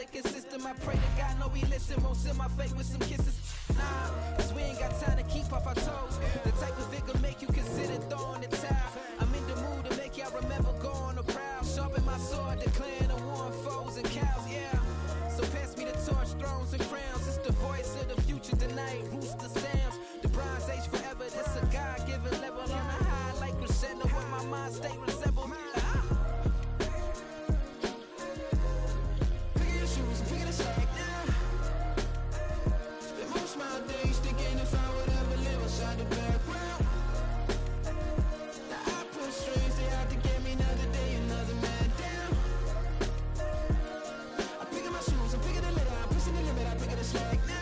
better consistent. I pray to God, no, he listen. Won't send my fate with some kisses. Nah, cause we ain't got time to keep off our toes. The type of vigor make you consider throwing the towel. I'm in the mood to make y'all remember going to proud. Sharpen my sword, declaring the war on foes and cows, yeah. So pass me the torch, thrones and crowns. It's the voice of the future tonight. Rooster sounds. The Bronze Age forever. This a God-given level on a high like crescendo. Where my mind state resemble. Pick your shoes and pick the slack now. Spend most of my days thinking if I would ever live outside the background. Now I put strings, they out to get me another day, another man down. I'm picking my shoes, I'm picking the litter, I'm pushing the limit, I'm picking the slack now.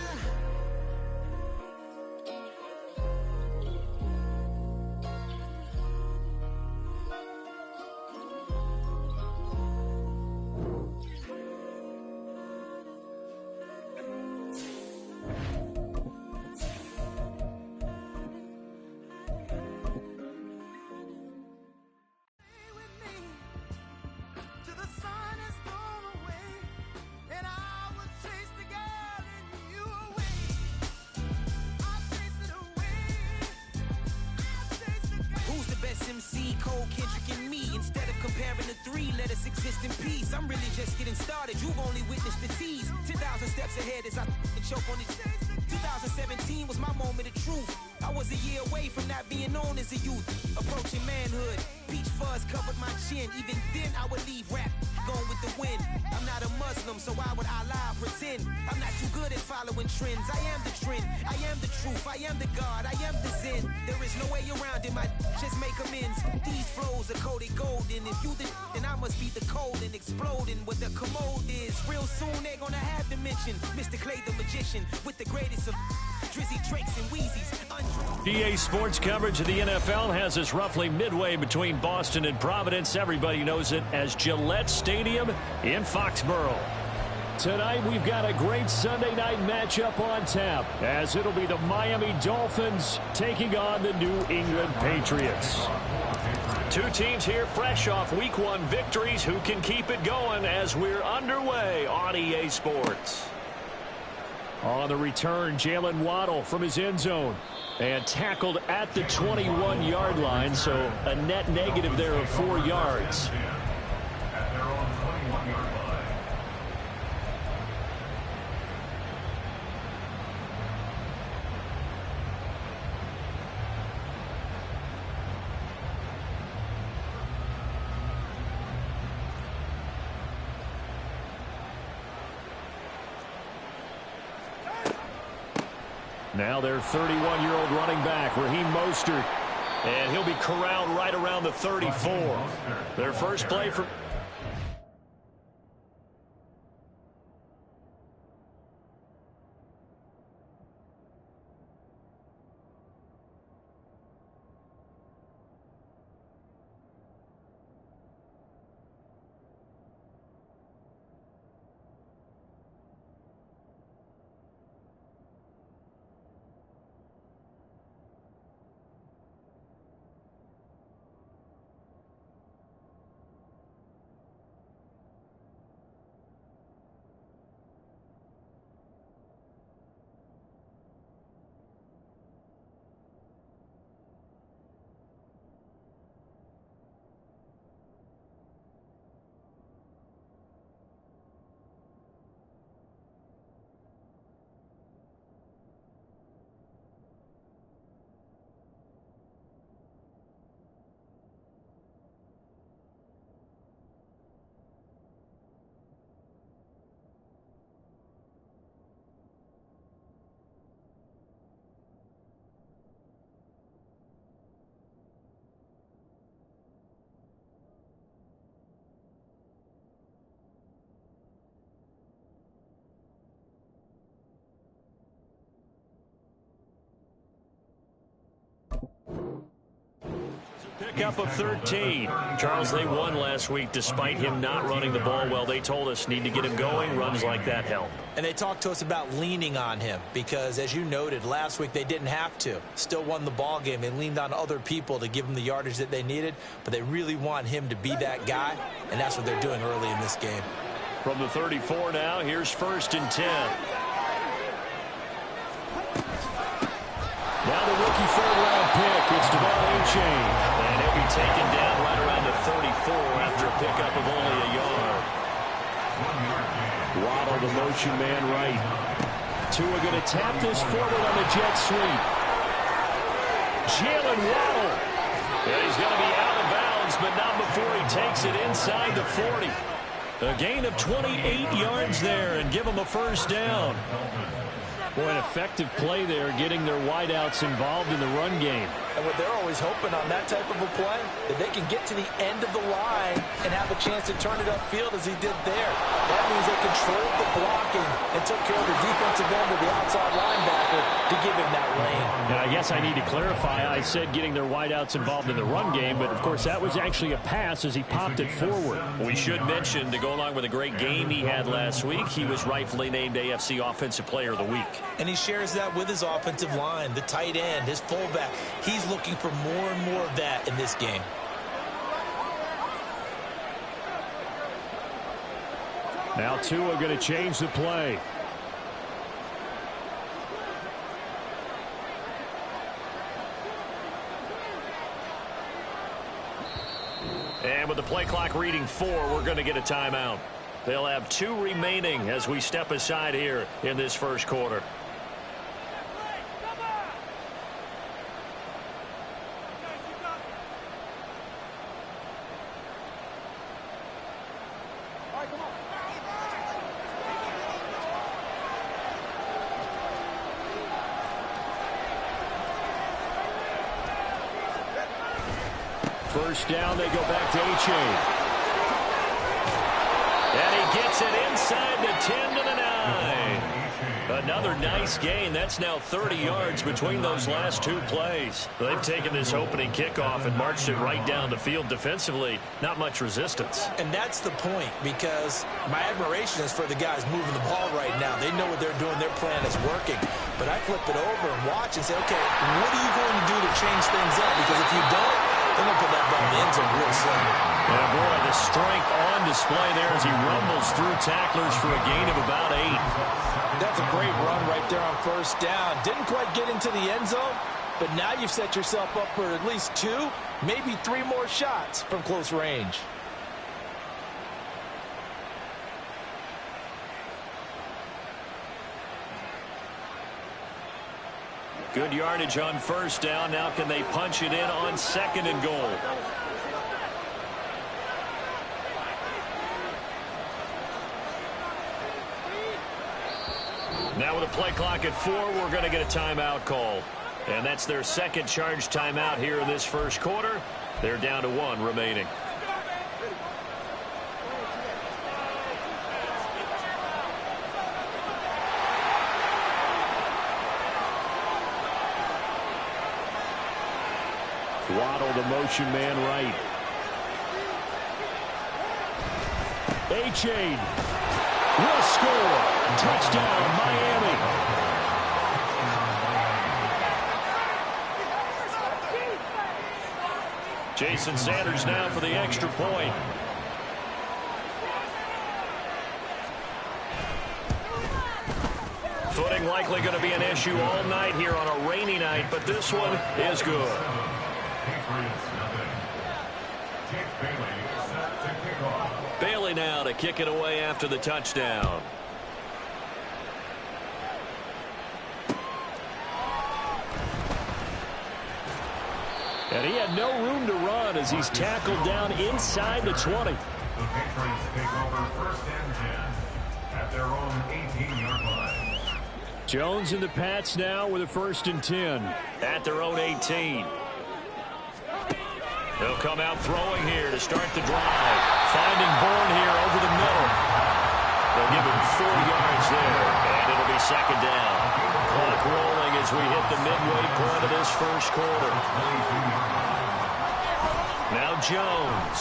Let us exist in peace. I'm really just getting started. You've only witnessed the tease. 10,000 steps ahead as I choke on these. 2017 was my moment of truth. I was a year away from not being known as a youth. Approaching manhood. Peach fuzz covered my chin. Even then I would leave rap going with the wind. I'm not a Muslim, so why would Allah pretend? I'm not too good at following trends. I am the trend. I am the truth. I am the God. I am the Zen. There is no way around it. My just make amends. These flows are coated golden. If you the then I must be the cold and exploding what the commode is. Real soon they're gonna have to mention Mr. Clay the magician with the greatest of Drizzy Drakes and Wheezies. EA Sports coverage of the NFL has us roughly midway between Boston and Providence. Everybody knows it as Gillette Stadium in Foxborough. Tonight we've got a great Sunday night matchup on tap, as it'll be the Miami Dolphins taking on the New England Patriots. Two teams here fresh off Week 1 victories. Who can keep it going as we're underway on EA Sports? On the return, Jalen Waddle from his end zone. And tackled at the 21-yard line, so a net negative there of 4 yards. Now their 31-year-old running back, Raheem Mostert. And he'll be corralled right around the 34. Their first play for... Pickup of 13. Charles, they won last week despite him not running the ball well. They told us need to get him going. Runs like that help. And they talked to us about leaning on him because, as you noted, last week they didn't have to. Still won the ball game. They leaned on other people to give them the yardage that they needed, but they really want him to be that guy, and that's what they're doing early in this game. From the 34 now, here's 1st and 10. Now the rookie third-round pick, it's Devon. And he'll be taken down right around the 34 after a pickup of only a yard. Waddle, the motion man right. Tua going to tap this forward on the jet sweep. Jalen Waddle. Yeah, he's going to be out of bounds, but not before he takes it inside the 40. A gain of 28 yards there and give him a first down. Boy, an effective play there, getting their wideouts involved in the run game. And what they're always hoping on that type of a play, that they can get to the end of the line and have a chance to turn it upfield as he did there. That means they controlled the blocking and took care of the defensive end of the outside linebacker to give him that lane. And I guess I need to clarify, I said getting their wideouts involved in the run game, but of course that was actually a pass as he popped it forward. We should mention, to go along with a great game he had last week, he was rightfully named AFC Offensive Player of the Week. And he shares that with his offensive line, the tight end, his fullback. He's looking for more and more of that in this game. Now Tua going to change the play. And with the play clock reading 4, we're going to get a timeout. They'll have 2 remaining as we step aside here in this first quarter. First down, they go back to A-Chain. And he gets it inside the 10 to the 9. Another nice gain. That's now 30 yards between those last 2 plays. They've taken this opening kickoff and marched it right down the field defensively. Not much resistance. And that's the point, because my admiration is for the guys moving the ball right now. They know what they're doing. Their plan is working. But I flip it over and watch and say, okay, what are you going to do to change things up? Because if you don't, they're going to put that ball in the end zone real soon. And boy, the strength on display there as he rumbles through tacklers for a gain of about 8. That's a great run right there on first down. Didn't quite get into the end zone, but now you've set yourself up for at least 2, maybe 3 more shots from close range. Good yardage on first down. Now can they punch it in on 2nd and goal? Now with a play clock at 4, we're going to get a timeout call. And that's their second charge timeout here in this first quarter. They're down to 1 remaining. Waddle, the motion man right. A-Chain will score. Touchdown, Miami. Jason Sanders now for the extra point. Footing likely going to be an issue all night here on a rainy night, but this one is good. Bailey now to kick it away after the touchdown. And he had no room to run as he's tackled down inside the 20. The Patriots take over 1st and 10 at their own 18-yard line. Jones and the Pats now with a 1st and 10 at their own 18. They'll come out throwing here to start the drive. Finding Bourne here over the middle. They'll give him 4 yards there, and it'll be 2nd down. Clock rolling as we hit the midway point of this first quarter. Now Jones.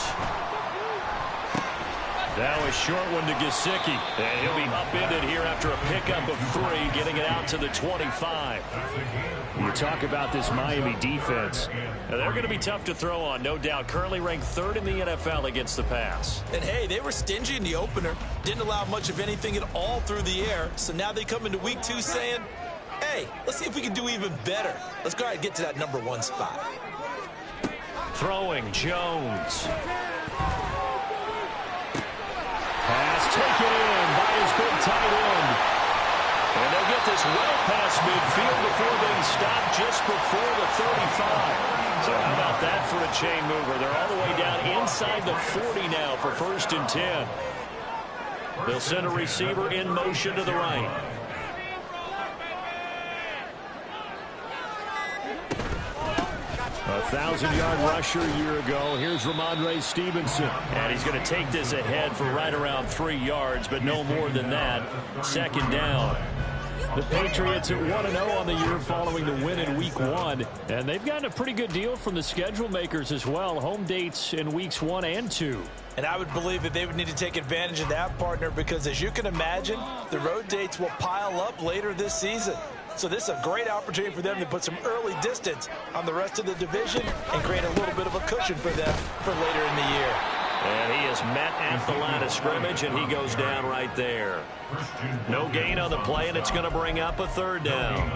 Now a short one to Gesicki. And he'll be upended here after after a pickup of 3, getting it out to the 25. You talk about this Miami defense. Now, they're going to be tough to throw on, no doubt. Currently ranked 3rd in the NFL against the pass. And, hey, they were stingy in the opener. Didn't allow much of anything at all through the air. So now they come into week 2 saying, hey, let's see if we can do even better. Let's go ahead and get to that number 1 spot. Throwing, Jones. Pass taken in by his big tight end. And they'll get this well past midfield before being stopped just before the 35. So how about that for a chain mover? They're all the way down inside the 40 now for 1st and 10. They'll send a receiver in motion to the right. A 1,000-yard rusher a year ago. Here's Ramondre Stevenson. And he's going to take this ahead for right around 3 yards, but no more than that. 2nd down. The Patriots at 1-0 on the year following the win in Week 1. And they've gotten a pretty good deal from the schedule makers as well. Home dates in Weeks 1 and 2. And I would believe that they would need to take advantage of that, partner, because as you can imagine, the road dates will pile up later this season. So this is a great opportunity for them to put some early distance on the rest of the division and create a little bit of a cushion for them for later in the year. And he is met at the line of scrimmage, and he goes down right there. No gain on the play, and it's going to bring up a 3rd down.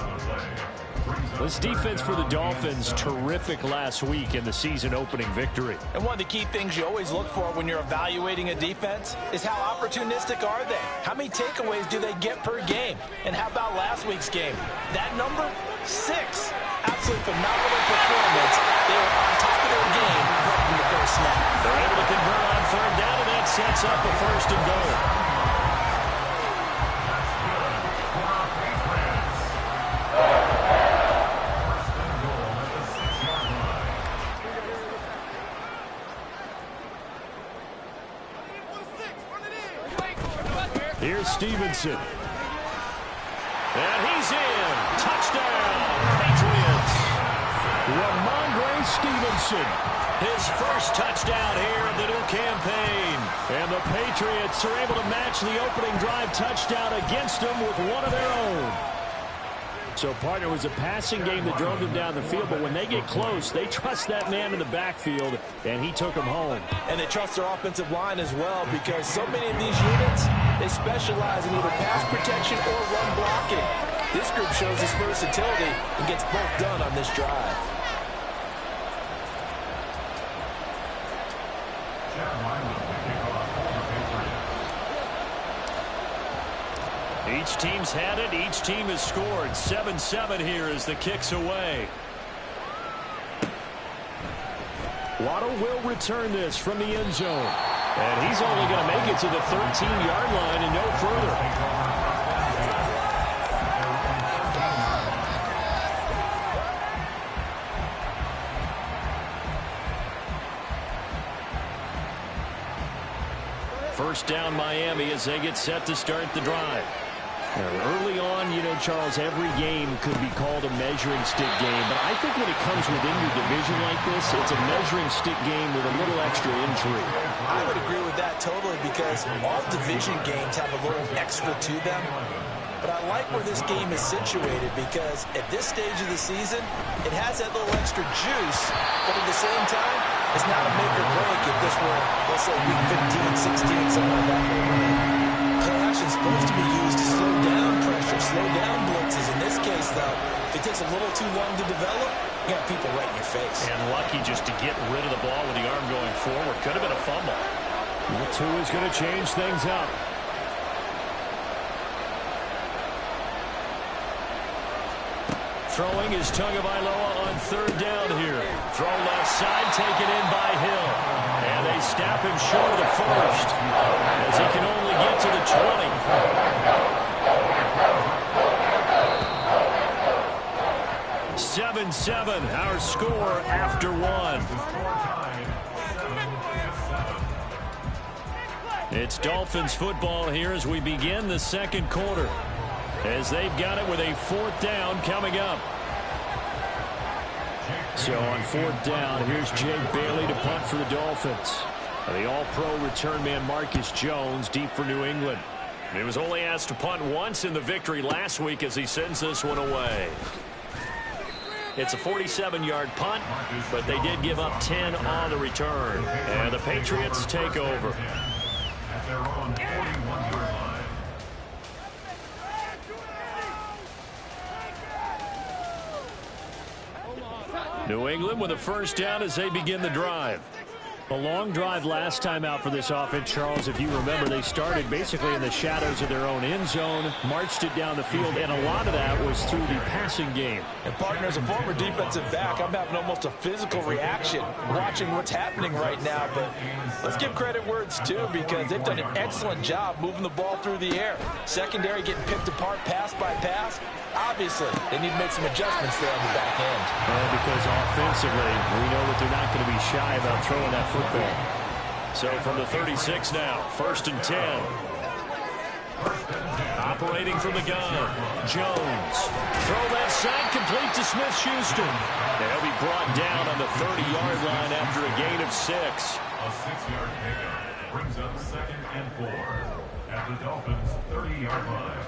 This defense for the Dolphins, terrific last week in the season-opening victory. And one of the key things you always look for when you're evaluating a defense is how opportunistic are they? How many takeaways do they get per game? And how about last week's game? That number, 6. Absolutely phenomenal performance. They were on top of their game right from the first snap. They're able to convert on 3rd down, and that sets up a 1st and goal. Here's Stevenson. And he's in. Touchdown, Patriots. Ramondre Stevenson. His first touchdown here of the new campaign. And the Patriots are able to match the opening drive touchdown against them with one of their own. So, partner, it was a passing game that drove them down the field, but when they get close, they trust that man in the backfield, and he took them home. And they trust their offensive line as well, because so many of these units, they specialize in either pass protection or run blocking. This group shows its versatility and gets both done on this drive. Each team's had it. Each team has scored. 7-7 here as the kick's away. Waddle will return this from the end zone. And he's only going to make it to the 13-yard line and no further. First down, Miami, as they get set to start the drive. Early on, you know, Charles, every game could be called a measuring stick game. But I think when it comes within your division like this, it's a measuring stick game with a little extra intrigue. I would agree with that totally, because all division games have a little extra to them. But I like where this game is situated, because at this stage of the season, it has that little extra juice. But at the same time, it's not a make or break if this were, let's say, week 15, 16, something like that. Play action is supposed to be used to slow down pressure, slow down blitzes. In this case, though, if it takes a little too long to develop, you got people right in your face. And lucky just to get rid of the ball with the arm going forward. Could have been a fumble. The 2 is going to change things up. Throwing is Tagovailoa on 3rd down here. Throw left side, taken in by Hill. And they snap him short of the first, as he can only get to the 20. 7-7, our score after 1. It's Dolphins football here as we begin the 2nd quarter, as they've got it with a 4th down coming up. So on 4th down, here's Jake Bailey to punt for the Dolphins. The all-pro return man Marcus Jones deep for New England. He was only asked to punt once in the victory last week as he sends this one away. It's a 47-yard punt, but they did give up 10 on the return. And the Patriots take over. At their own 41-yard line. New England with a first down as they begin the drive. A long drive last time out for this offense, Charles. If you remember, they started basically in the shadows of their own end zone, marched it down the field, and a lot of that was through the passing game. And, partner, as a former defensive back, I'm having almost a physical reaction watching what's happening right now. But let's give credit where it's due, because they've done an excellent job moving the ball through the air. Secondary getting picked apart pass by pass. Obviously, they need to make some adjustments there on the back end. And because offensively, we know that they're not going to be shy about throwing that football. So from the 36 now, 1st and 10. Operating from the gun, Jones. Throw left side, complete to Smith-Schuster. They'll be brought down on the 30-yard line after a gain of 6. A 6-yard pickup brings up 2nd and 4 at the Dolphins' 30-yard line.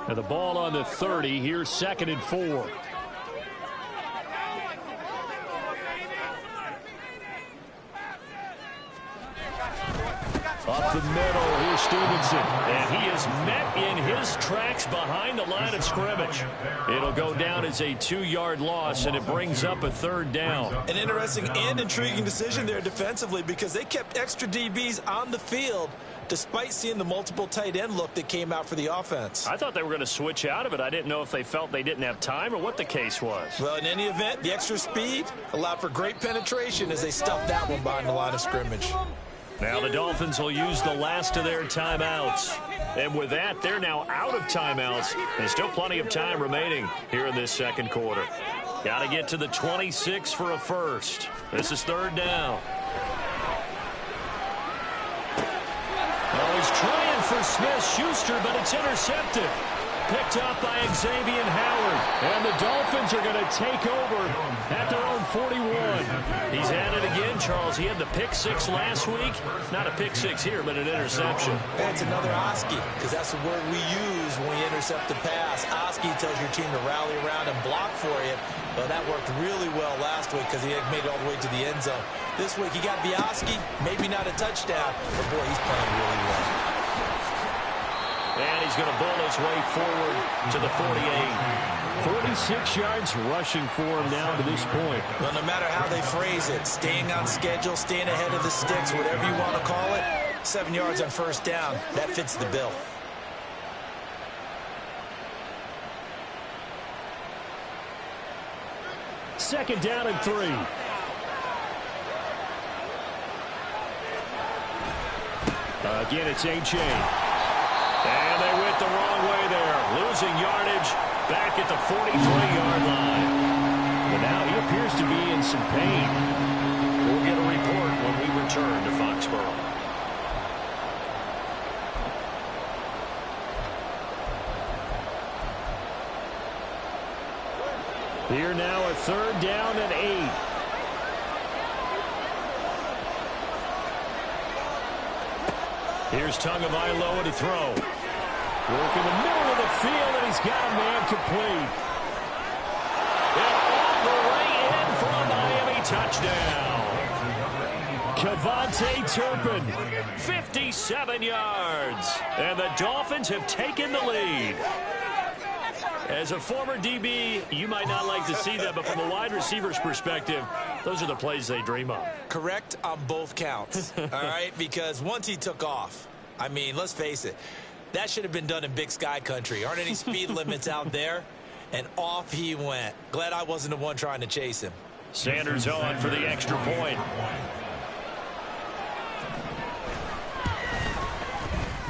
And the ball on the 30. Here's 2nd and 4. Up the middle, here's Stevenson. And he is met in his tracks behind the line of scrimmage. It'll go down as a 2-yard loss, and it brings up a 3rd down. An interesting and intriguing decision there defensively, because they kept extra DBs on the field despite seeing the multiple tight end look that came out for the offense. I thought they were going to switch out of it. I didn't know if they felt they didn't have time or what the case was. Well, in any event, the extra speed allowed for great penetration as they stuffed that one behind the line of scrimmage. Now the Dolphins will use the last of their timeouts. And with that, they're now out of timeouts. There's still plenty of time remaining here in this 2nd quarter. Got to get to the 26 for a first. This is 3rd down. Oh, he's trying for Smith-Schuster, but it's intercepted. Picked up by Xavier Howard. And the Dolphins are going to take over at their own 41. He's at it again, Charles. He had the pick 6 last week. Not a pick 6 here, but an interception. It's another Oski, because that's the word we use when we intercept the pass. Oski tells your team to rally around and block for you. Well, that worked really well last week because he had made it all the way to the end zone. This week, he got Oski, maybe not a touchdown, but boy, he's playing really well. And he's going to bull his way forward to the 48. 46 yards rushing for him now to this point. Well, no matter how they phrase it, staying on schedule, staying ahead of the sticks, whatever you want to call it, 7 yards on 1st down, that fits the bill. Second down and 3. Again, it's A.J. And they went the wrong way there. Losing yardage back at the 43-yard line. But now he appears to be in some pain. We'll get a report when we return to Foxborough. Here now a 3rd down and 8. Here's Tagovailoa to throw. Work in the middle of the field, and he's got a man complete. And all the way in for a Miami touchdown. Kevontae Turpin. 57 yards. And the Dolphins have taken the lead. As a former DB, you might not like to see that, but from a wide receiver's perspective, those are the plays they dream of. Correct on both counts, all right? Because once he took off, I mean, let's face it, that should have been done in Big Sky country. Aren't any speed limits out there? And off he went. Glad I wasn't the one trying to chase him. Sanders on for the extra point.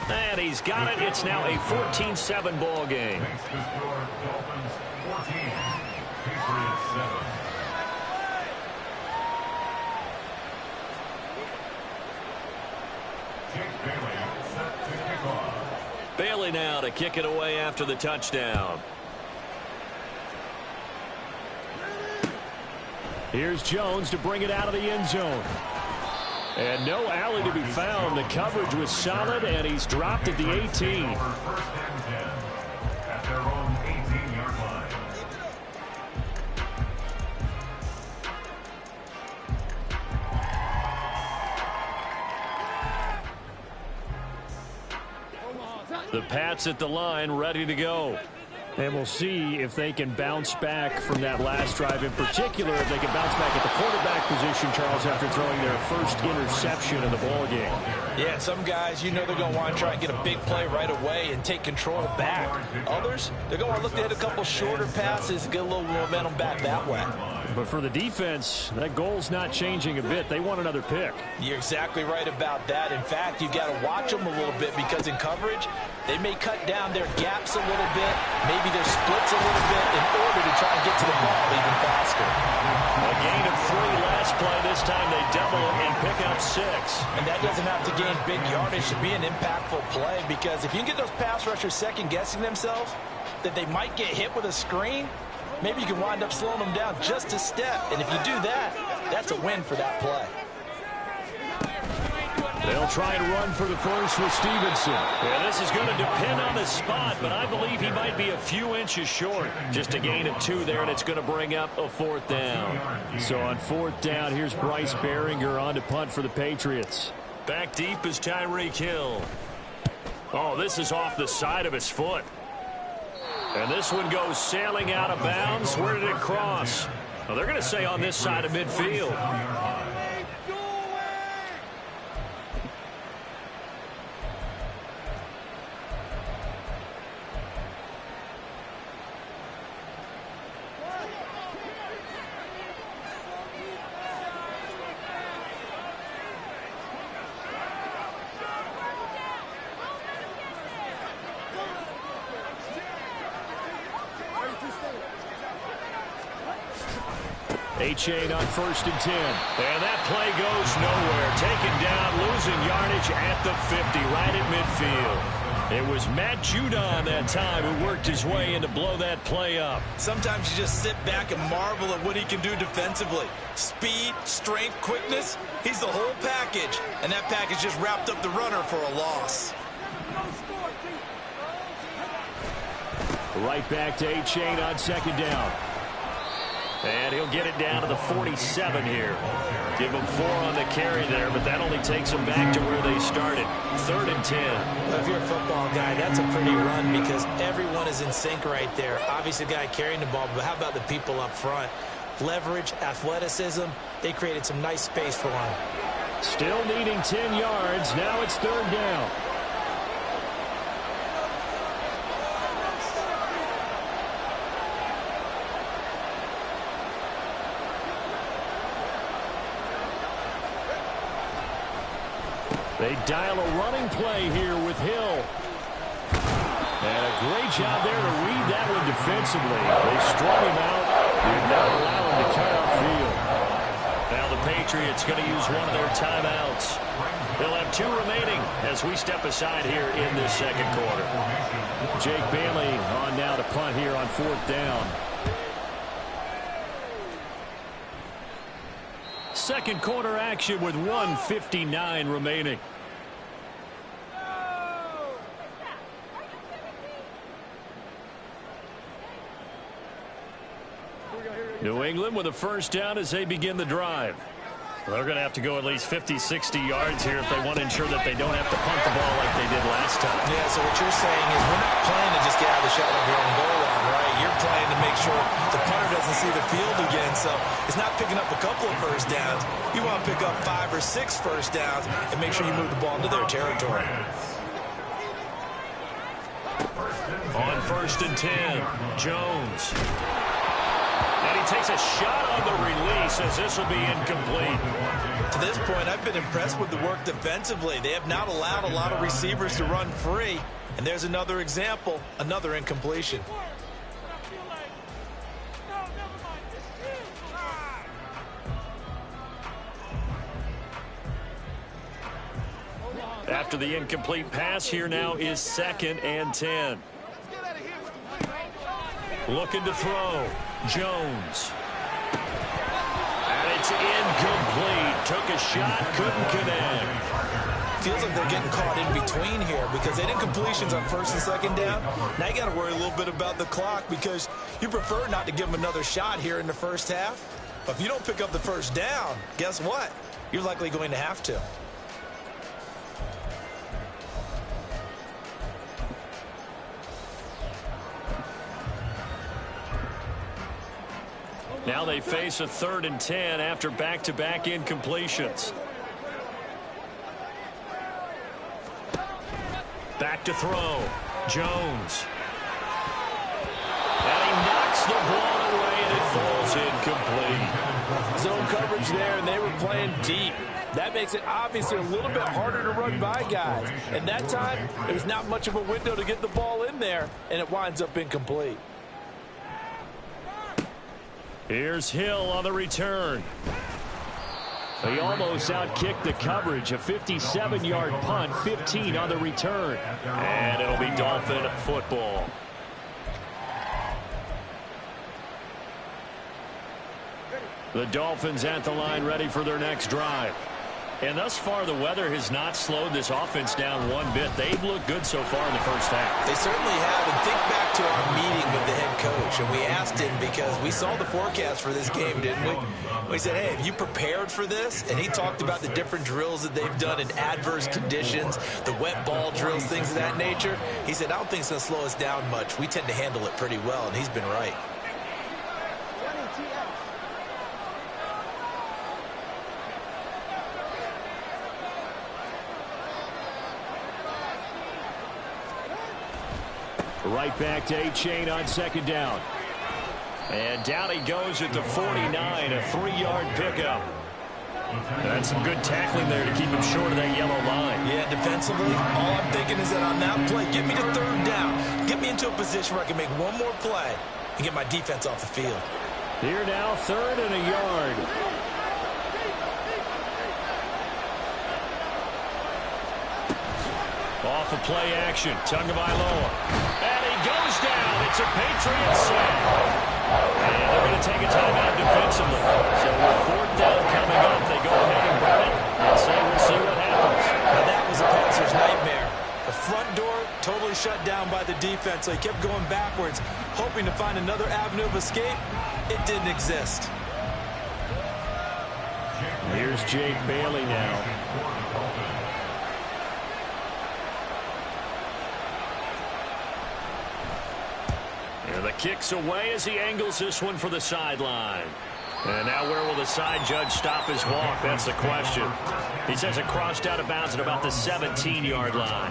And he's got it. It's now a 14-7 ball game. Makes the score Dolphins 14, Patriots 7. Jake Bailey set to kick off. Bailey now to kick it away after the touchdown. Here's Jones to bring it out of the end zone. And no alley to be found. The coverage was solid, and he's dropped at the 18. First and 10 at their own 18-yard line. The Pats at the line, ready to go. And we'll see if they can bounce back from that last drive. In particular, if they can bounce back at the quarterback position, Charles, after throwing their first interception of the ball game. Yeah, some guys, you know they're going to want to try and get a big play right away and take control back. Others, they're going to look to hit a couple shorter passes and get a little momentum back that way. But for the defense, that goal's not changing a bit. They want another pick. You're exactly right about that. In fact, you've got to watch them a little bit because in coverage, they may cut down their gaps a little bit, maybe their splits a little bit in order to try and get to the ball even faster. A gain of 3 last play. This time they double it and pick up 6. And that doesn't have to gain big yardage to be an impactful play because if you can get those pass rushers second-guessing themselves that they might get hit with a screen, maybe you can wind up slowing them down just a step. And if you do that, that's a win for that play. They'll try and run for the first with Stevenson. Yeah, this is going to depend on the spot, but I believe he might be a few inches short. Just a gain of 2 there, and it's going to bring up a 4th down. So on 4th down, here's Bryce Behringer on to punt for the Patriots. Back deep is Tyreek Hill. Oh, this is off the side of his foot. And this one goes sailing out of bounds. Where did it cross? Well, they're going to say on this side of midfield. A-Chain on 1st and 10. And that play goes nowhere. Taken down, losing yardage at the 50, right at midfield. It was Matt Judon that time who worked his way in to blow that play up. Sometimes you just sit back and marvel at what he can do defensively. Speed, strength, quickness, he's the whole package. And that package just wrapped up the runner for a loss. Right back to A-Chain on 2nd down. And he'll get it down to the 47 here. Give him 4 on the carry there, but that only takes them back to where they started. 3rd and 10. Well, if you're a football guy, that's a pretty run because everyone is in sync right there. Obviously, the guy carrying the ball, but how about the people up front? Leverage, athleticism, they created some nice space for him. Still needing 10 yards. Now it's 3rd down. They dial a running play here with Hill. And a great job there to read that one defensively. They strung him out. Did not allow him to cut upfield. Now the Patriots going to use one of their timeouts. They'll have 2 remaining as we step aside here in this 2nd quarter. Jake Bailey on now to punt here on 4th down. 2nd quarter action with 1:59 remaining. New England with a 1st down as they begin the drive. They're going to have to go at least 50, 60 yards here if they want to ensure that they don't have to punt the ball like they did last time. Yeah, so what you're saying is we're not playing to just get out of the shadow of your own goal line, right? You're playing to make sure the punter doesn't see the field again. So it's not picking up a couple of 1st downs. You want to pick up 5 or 6 1st downs and make sure you move the ball into their territory. On 1st and 10, Jones. And he takes a shot on the release as this will be incomplete. To this point, I've been impressed with the work defensively. They have not allowed a lot of receivers to run free. And there's another example, another incompletion. After the incomplete pass, here now is 2nd and 10. Looking to throw. Jones. And it's incomplete. took a shot, couldn't connect. Feels like they're getting caught in between here because they didn't completions on first and second down. Now you got to worry a little bit about the clock because you prefer not to give them another shot here in the first half. But if you don't pick up the first down, guess what? You're likely going to have to. Now they face a 3rd and 10 after back-to-back incompletions. Back to throw. Jones. And he knocks the ball away, and it falls incomplete. Zone coverage there, and they were playing deep. That makes it obviously a little bit harder to run by guys. And that time, there's not much of a window to get the ball in there, and it winds up incomplete. Here's Hill on the return. He almost outkicked the coverage. A 57-yard punt, 15 on the return. And it'll be Dolphin football. The Dolphins at the line ready for their next drive. And thus far, the weather has not slowed this offense down one bit. They've looked good so far in the first half. They certainly have. And think back to our meeting with the head coach. And we asked him because we saw the forecast for this game, didn't we? We said, hey, have you prepared for this? And he talked about the different drills that they've done in adverse conditions, the wet ball drills, things of that nature. He said, I don't think it's going to slow us down much. We tend to handle it pretty well, and he's been right. Right back to A-Chain on second down. And down he goes at the 49, a 3-yard pickup. That's some good tackling there to keep him short of that yellow line. Yeah, defensively, all I'm thinking is that on that play, get me to 3rd down. Get me into a position where I can make one more play and get my defense off the field. Here now, 3rd and a yard. Off of play action, Tagovailoa. And he goes down. It's a Patriots sack. And they're going to take a timeout defensively. So with 4th down coming up, they go ahead and burn it and say we'll see what happens. Now that was a passer's nightmare. The front door totally shut down by the defense. So he kept going backwards, hoping to find another avenue of escape. It didn't exist. Here's Jake Bailey now. And the kick's away as he angles this one for the sideline. And now where will the side judge stop his walk? That's the question. He says it crossed out of bounds at about the 17-yard line.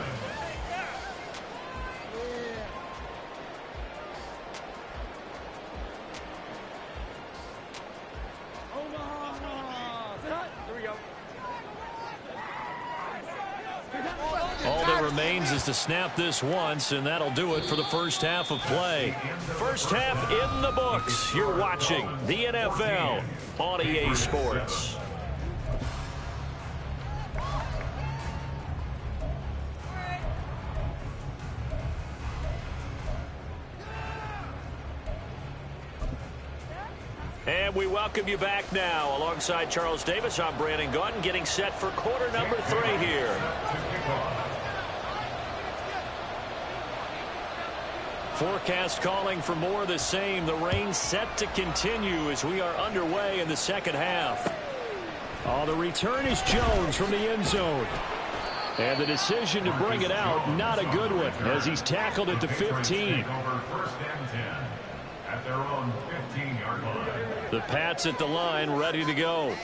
All that remains is to snap this once, and that'll do it for the first half of play. First half in the books. You're watching the NFL on EA Sports. And we welcome you back now. Alongside Charles Davis, I'm Brandon Gaudin, getting set for quarter number 3 here. Forecast calling for more of the same. The rain set to continue as we are underway in the second half. Oh, the return is Jones from the end zone. And the decision to bring it out, not a good one, as he's tackled at the 15. The Pats at the line, ready to go.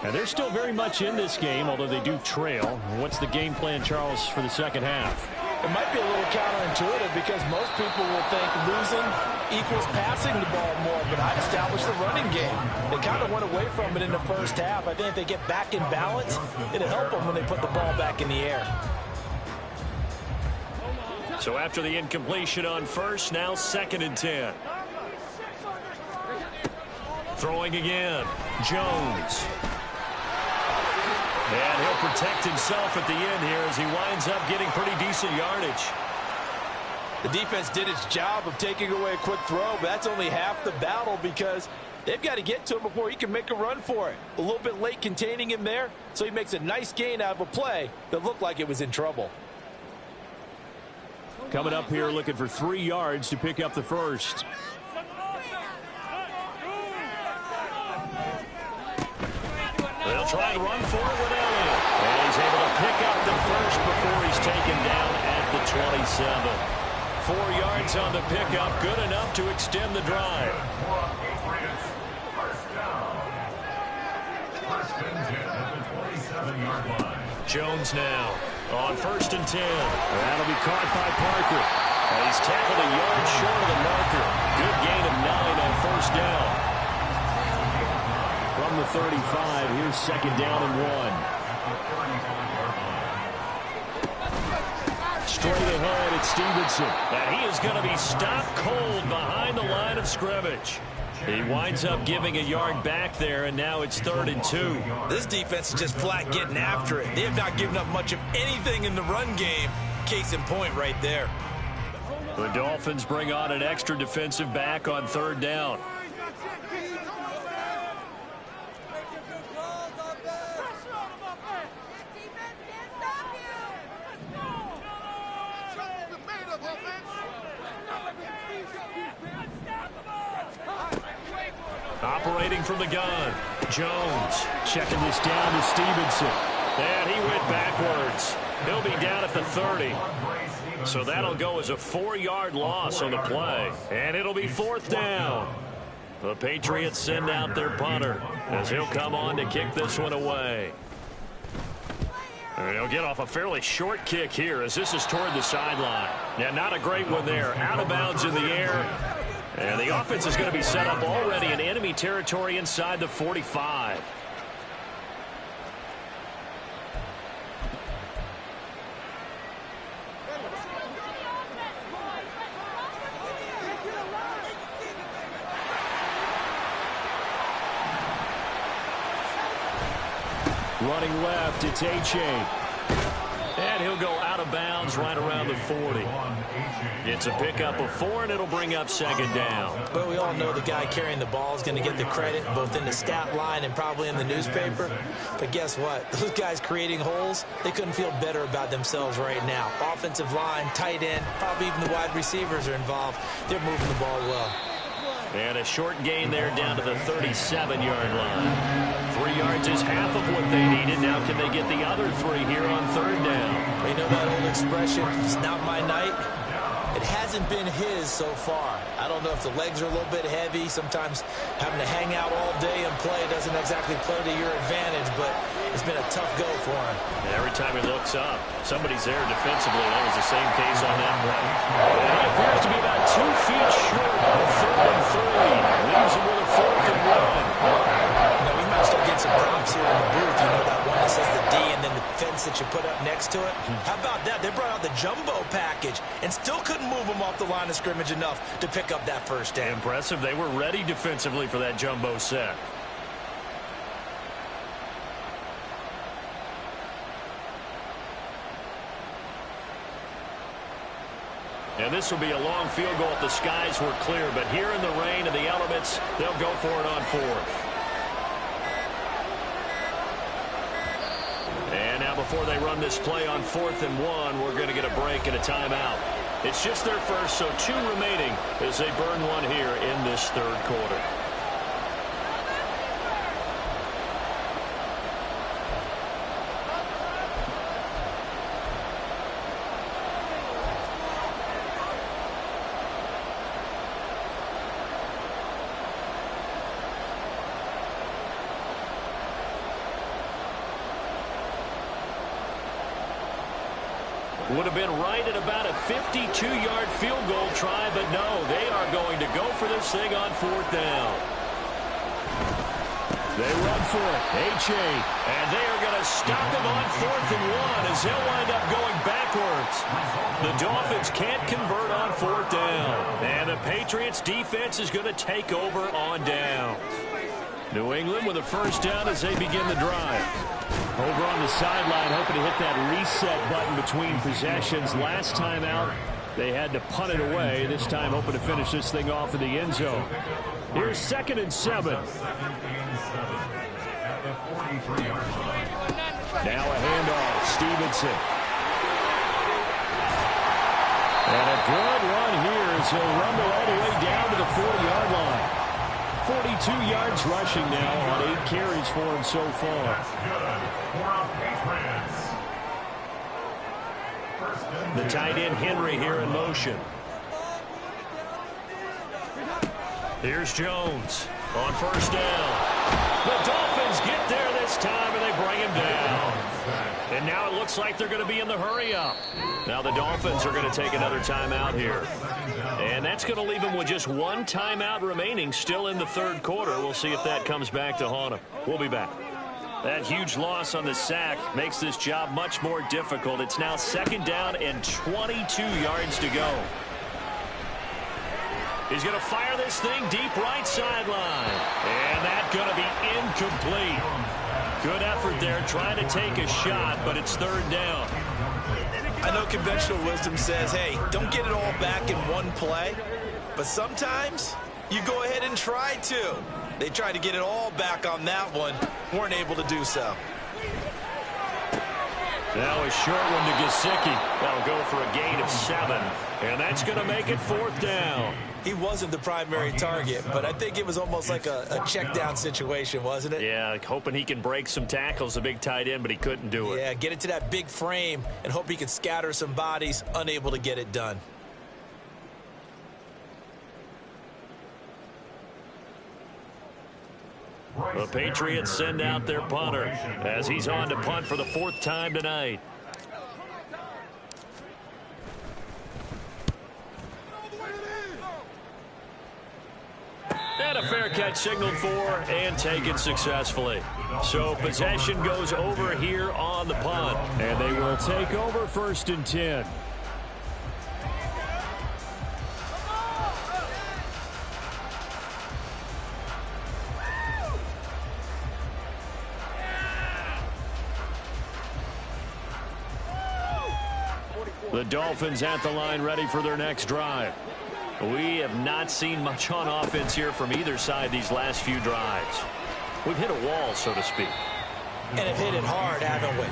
And they're still very much in this game, although they do trail. What's the game plan, Charles, for the second half? It might be a little counterintuitive because most people will think losing equals passing the ball more, but I'd establish the running game. They kind of went away from it in the first half. I think if they get back in balance, it'll help them when they put the ball back in the air. So after the incompletion on first, now 2nd and 10. Throwing again, Jones. And he'll protect himself at the end here as he winds up getting pretty decent yardage. The defense did its job of taking away a quick throw, but that's only half the battle because They've got to get to him before he can make a run for it. A little bit late containing him there, so he makes a nice gain out of a play that looked like it was in trouble. Coming up here looking for 3 yards to pick up the first. They'll try and run for it with Elliott. And he's able to pick up the first before he's taken down at the 27. 4 yards on the pickup, good enough to extend the drive. Jones now on 1st and 10. That'll be caught by Parker. He's tackled a yard short of the marker. Good gain of 9 on 1st down. From the 35, here's 2nd down and 1. Straight ahead, it's Stevenson. And he is going to be stopped cold behind the line of scrimmage. He winds up giving a yard back there, and now it's 3rd and 2. This defense is just flat getting after it. They have not given up much of anything in the run game. Case in point right there. The Dolphins bring on an extra defensive back on 3rd down. Operating from the gun, Jones checking this down to Stevenson. And he went backwards. He'll be down at the 30. So that'll go as a 4-yard loss on the play. And it'll be 4th down. The Patriots send out their punter as he'll come on to kick this one away. And he'll get off a fairly short kick here as this is toward the sideline. Yeah, not a great one there. Out of bounds in the air. And the offense is going to be set up already in enemy territory inside the 45. Running left, it's H.A. And he'll go out of bounds right around the 40. It's a pickup of 4, and it'll bring up 2nd down. But we all know the guy carrying the ball is going to get the credit both in the stat line and probably in the newspaper. But guess what? Those guys creating holes, they couldn't feel better about themselves right now. Offensive line, tight end, probably even the wide receivers are involved. They're moving the ball well. And a short gain there down to the 37-yard line. 3 yards is half of what they needed. Now can they get the other 3 here on 3rd down? You know that old expression, it's not my night? It hasn't been his so far. I don't know if the legs are a little bit heavy. Sometimes having to hang out all day and play doesn't exactly play to your advantage, but it's been a tough go for him. Every time he looks up, somebody's there defensively. That was the same case on that play. And he appears to be about 2 feet short of 3rd and 3. Leaves him with a 4th and 1. You know, we might start getting some props here in the booth. You know that one that says the D and then the fence that you put up next to it? How about that? They brought out the jumbo package and still couldn't move them off the line of scrimmage enough to pick up that 1st down. Impressive. They were ready defensively for that jumbo set. And this will be a long field goal if the skies were clear. But here in the rain and the elements, they'll go for it on 4th. And now before they run this play on 4th and 1, we're going to get a break and a timeout. It's just their first, so 2 remaining as they burn one here in this 3rd quarter. Would have been right at about a 52-yard field goal try, but no, they are going to go for this thing on 4th down. They run for it. H.A. And they are going to stop him on 4th and 1 as he'll wind up going backwards. The Dolphins can't convert on 4th down. And the Patriots defense is going to take over on downs. New England with a 1st down as they begin the drive. Over on the sideline, hoping to hit that reset button between possessions. Last time out, they had to punt it away. This time, hoping to finish this thing off in the end zone. Here's 2nd and 7. Second and 7 at the 43-yard line. Now a handoff. Stevenson. And a good run here as he'll rumble all the way down to the 40-yard line. 42 yards rushing now on 8 carries for him so far. That's good for our Patriots. The tight end Henry here in motion. Here's Jones on 1st down. The Dolphins get there this time, and they bring him down. And now it looks like they're going to be in the hurry-up. Now the Dolphins are going to take another timeout here. And that's going to leave them with just 1 timeout remaining still in the 3rd quarter. We'll see if that comes back to haunt them. We'll be back. That huge loss on the sack makes this job much more difficult. It's now 2nd down and 22 yards to go. He's going to fire this thing deep right sideline. And that's going to be incomplete. Good effort there trying to take a shot, but it's 3rd down. I know conventional wisdom says, hey, don't get it all back in one play. But sometimes you go ahead and try to. They tried to get it all back on that one. Weren't able to do so. Now a short one to Gesicki. That'll go for a gain of 7. And that's going to make it 4th down. He wasn't the primary target, but I think it was almost like a check down situation, wasn't it? Yeah, hoping he can break some tackles, a big tight end, but he couldn't do it. Yeah, get it to that big frame and hope he can scatter some bodies, unable to get it done. The Patriots send out their punter as he's on to punt for the 4th time tonight. And a fair catch signaled for and taken successfully. So possession goes over here on the punt. And they will take over 1st and 10. The Dolphins at the line ready for their next drive. We have not seen much on offense here from either side these last few drives. We've hit a wall, so to speak. And have hit it hard, haven't we?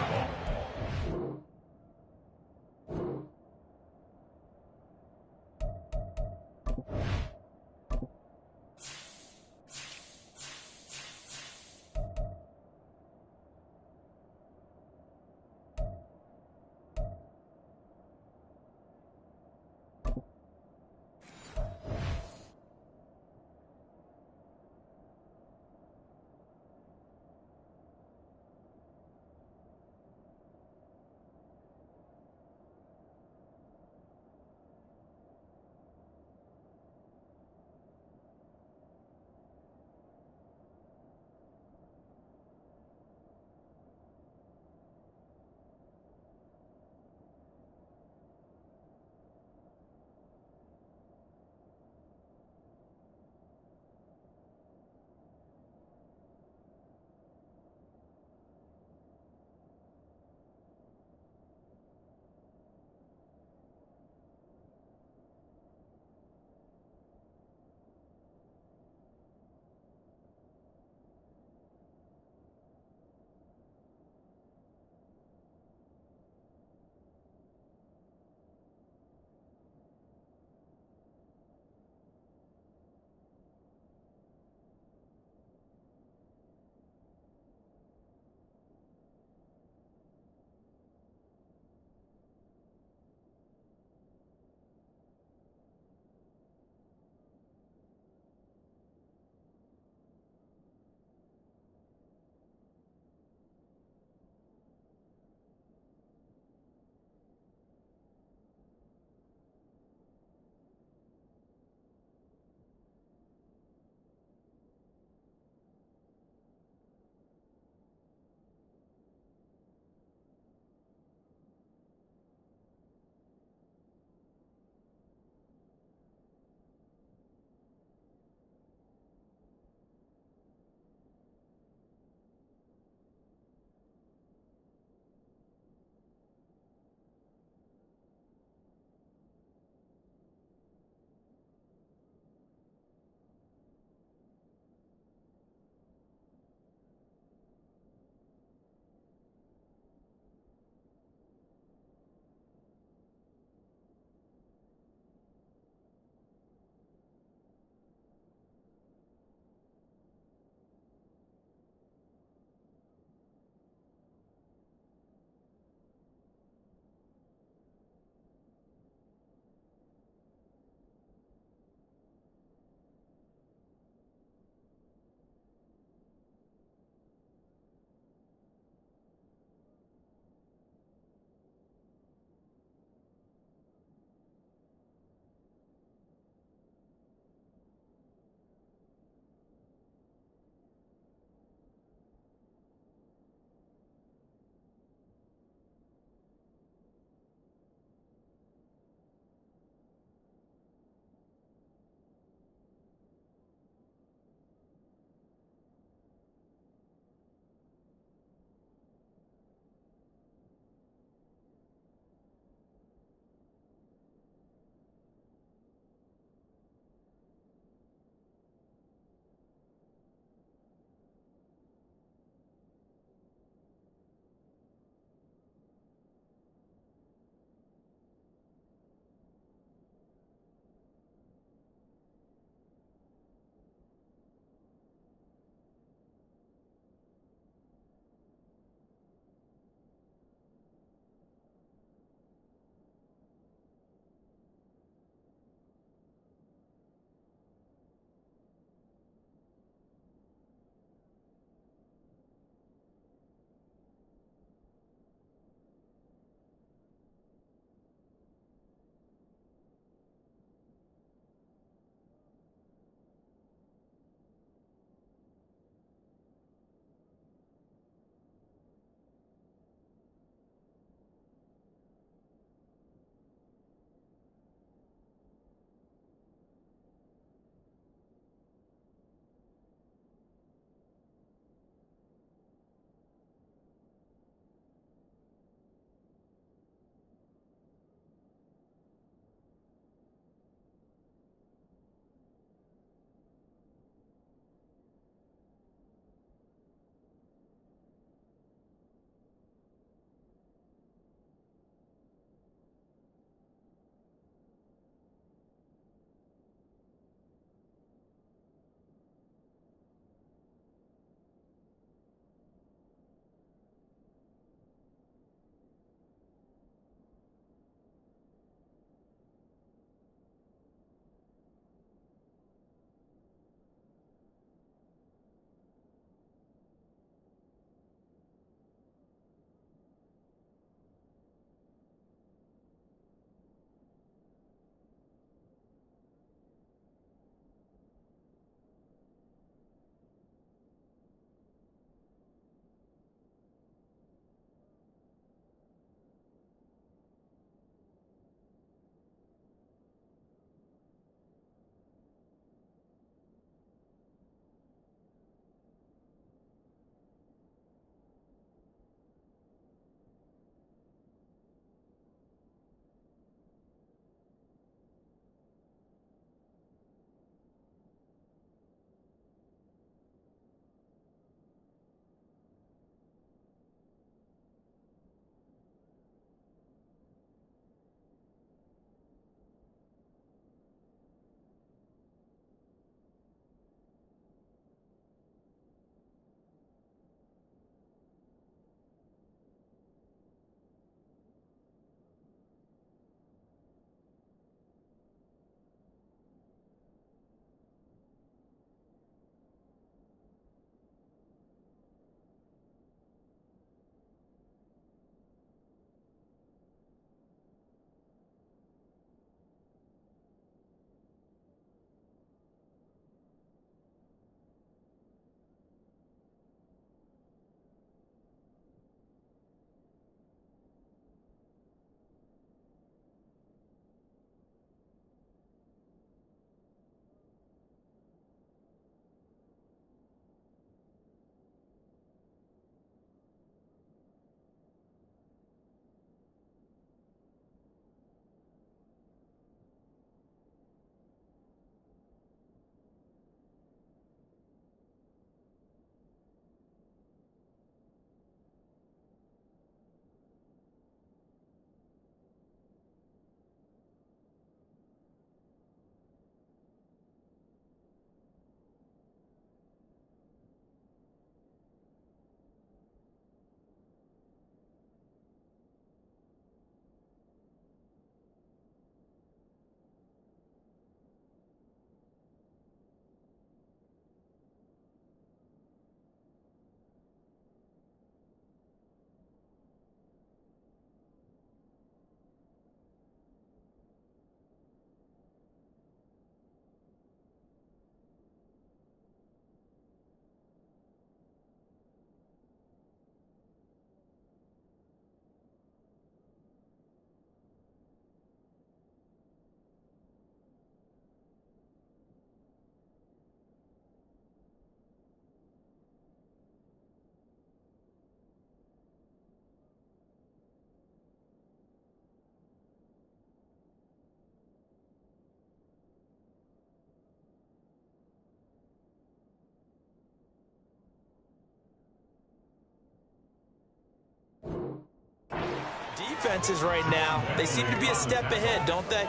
defenses right now, they seem to be a step ahead, don't they?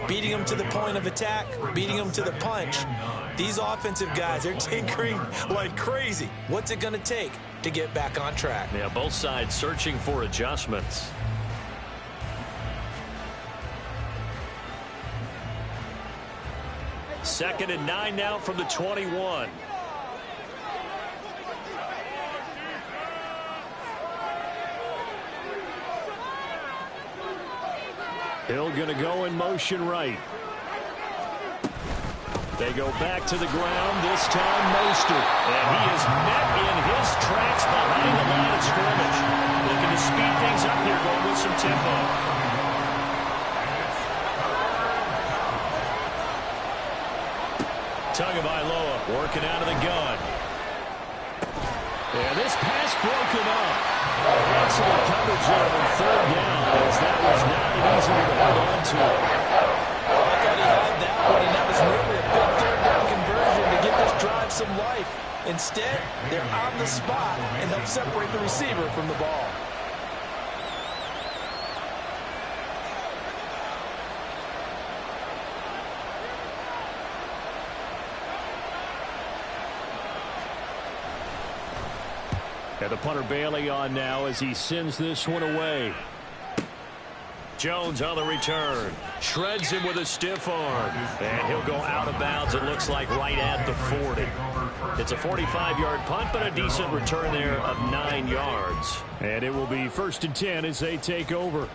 Beating them to the point of attack, beating them to the punch. These offensive guys, they're tinkering like crazy. What's it going to take to get back on track? Yeah, both sides searching for adjustments. Second and 9 now from the 21. Hill going to go in motion right. They go back to the ground, this time Mostert. And he is met in his tracks behind the line of scrimmage. Looking to speed things up here, going with some tempo. Tagovailoa working out of the gun. And this pass broken up. Excellent coverage there on third down, as that was not an easy one to hold on to. I thought he had that one, and that was really a big third down conversion to give this drive some life. Instead, they're on the spot and help separate the receiver from the ball. And the punter Bailey on now as he sends this one away. Jones on the return. Shreds him with a stiff arm. And he'll go out of bounds, it looks like, right at the 40. It's a 45-yard punt, but a decent return there of 9 yards. And it will be 1st and 10 as they take over.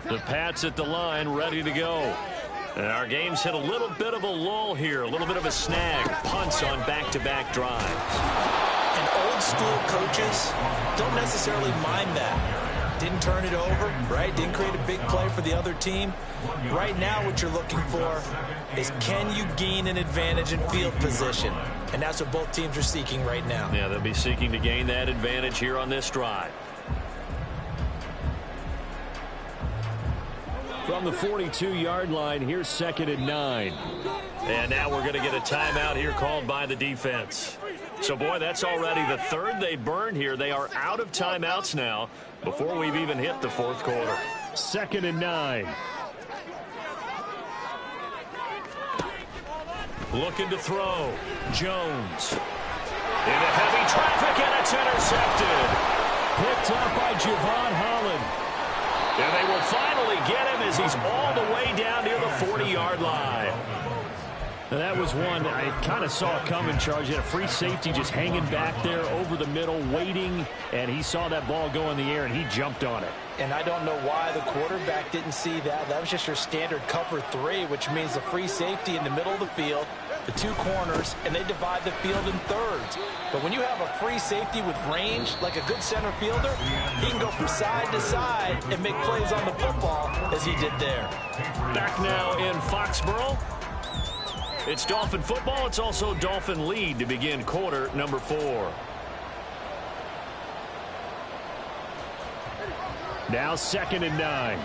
The Pats at the line, ready to go. And our game's hit a little bit of a lull here, a little bit of a snag. Punts on back-to-back drives. And old-school coaches don't necessarily mind that. Didn't turn it over, right? Didn't create a big play for the other team. Right now what you're looking for is, can you gain an advantage in field position? And that's what both teams are seeking right now. Yeah, they'll be seeking to gain that advantage here on this drive. From the 42-yard line, here's 2nd and 9. And now we're going to get a timeout here called by the defense. So, boy, that's already the third they burned here. They are out of timeouts now before we've even hit the fourth quarter. 2nd and 9. Looking to throw. Jones. Into heavy traffic, and it's intercepted. Picked up by Javon Holland. And they will finally get him as he's all the way down near the 40-yard line. Now that was one I kind of saw coming, Charles. You had a free safety just hanging back there over the middle, waiting, and he saw that ball go in the air, and he jumped on it. And I don't know why the quarterback didn't see that. That was just your standard cover 3, which means the free safety in the middle of the field, the 2 corners, and they divide the field in thirds. But when you have a free safety with range, like a good center fielder, he can go from side to side and make plays on the football as he did there. Back now in Foxborough. It's Dolphin football. It's also Dolphin lead to begin quarter number 4. Now 2nd and 9.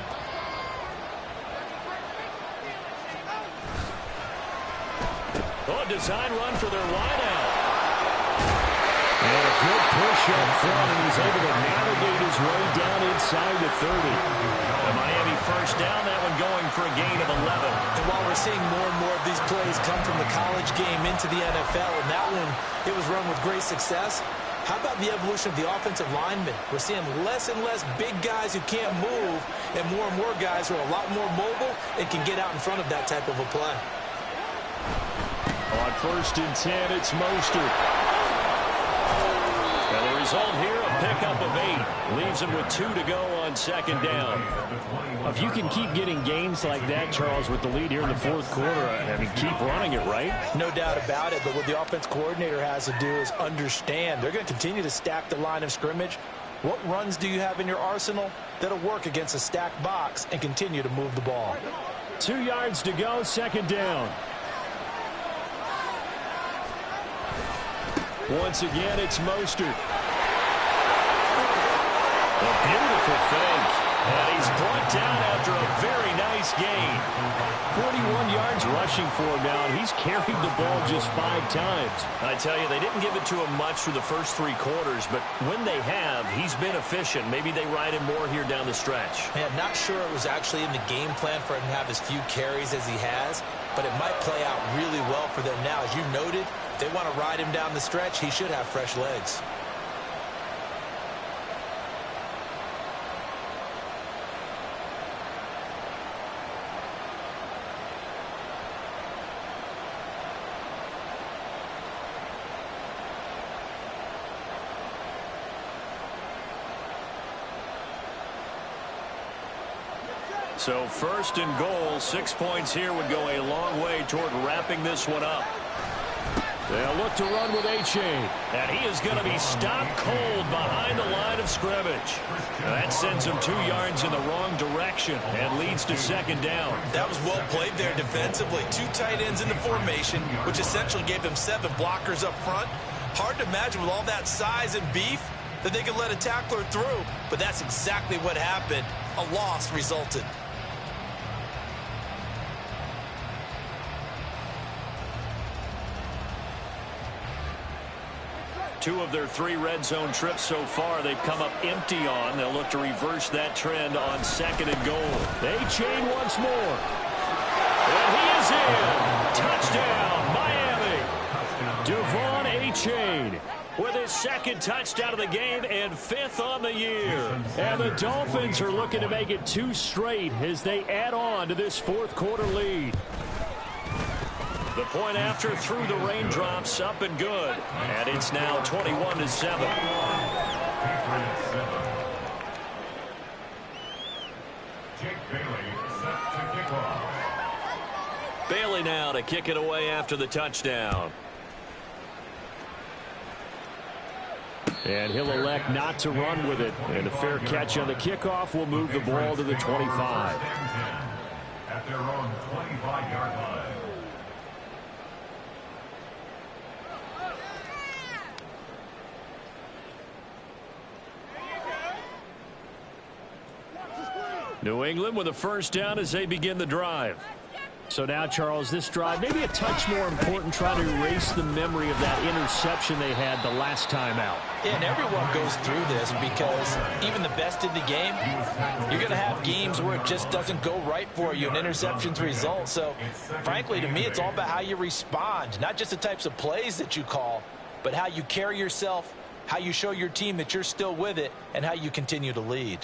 Oh, design run for their wideout. And a good push up front, and he's able to navigate his way down inside the 30. The Miami first down, that one going for a gain of 11. And while we're seeing more and more of these plays come from the college game into the NFL, and that one, it was run with great success. How about the evolution of the offensive linemen? We're seeing less and less big guys who can't move, and more guys who are a lot more mobile and can get out in front of that type of a play. On 1st and 10, it's Mostert. And the result here, a pickup of 8. Leaves him with 2 to go on 2nd down. If you can keep getting gains like that, Charles, with the lead here in the 4th quarter, I mean, keep running it, right? No doubt about it, but what the offense coordinator has to do is understand they're going to continue to stack the line of scrimmage. What runs do you have in your arsenal that'll work against a stacked box and continue to move the ball? 2 yards to go, 2nd down. Once again, it's Mostert. A beautiful fake. And he's brought down after a very nice gain. 41 yards rushing for him now, and he's carried the ball just 5 times. I tell you, they didn't give it to him much for the first 3 quarters, but when they have, he's been efficient. Maybe they ride him more here down the stretch. Yeah, not sure it was actually in the game plan for him to have as few carries as he has, but it might play out really well for them now. As you noted, if they want to ride him down the stretch, he should have fresh legs. So 1st and goal, 6 points here would go a long way toward wrapping this one up. They'll look to run with A-Chain. And he is going to be stopped cold behind the line of scrimmage. That sends him 2 yards in the wrong direction and leads to 2nd down. That was well played there defensively. 2 tight ends in the formation, which essentially gave them 7 blockers up front. Hard to imagine with all that size and beef that they could let a tackler through. But that's exactly what happened. A loss resulted. Two of their 3 red zone trips so far they've come up empty on. They'll look to reverse that trend on 2nd and goal. They chain once more. And he is in. Touchdown, Miami. Devon A-Chain with his 2nd touchdown of the game and 5th on the year. And the Dolphins are looking to make it 2 straight as they add on to this 4th quarter lead. The point after through the raindrops, up and good. And it's now 21-7. Jake Bailey set to kick off. Bailey now to kick it away after the touchdown. And he'll elect not to run with it. And a fair catch on the kickoff will move the ball to the 25. At their own 25-yard line. New England with a 1st down as they begin the drive. So now, Charles, this drive maybe a touch more important, trying to erase the memory of that interception they had the last time out. Yeah, and everyone goes through this because even the best in the game, you're going to have games where it just doesn't go right for you, and interceptions result. So, frankly, to me, it's all about how you respond, not just the types of plays that you call, but how you carry yourself, how you show your team that you're still with it, and how you continue to lead.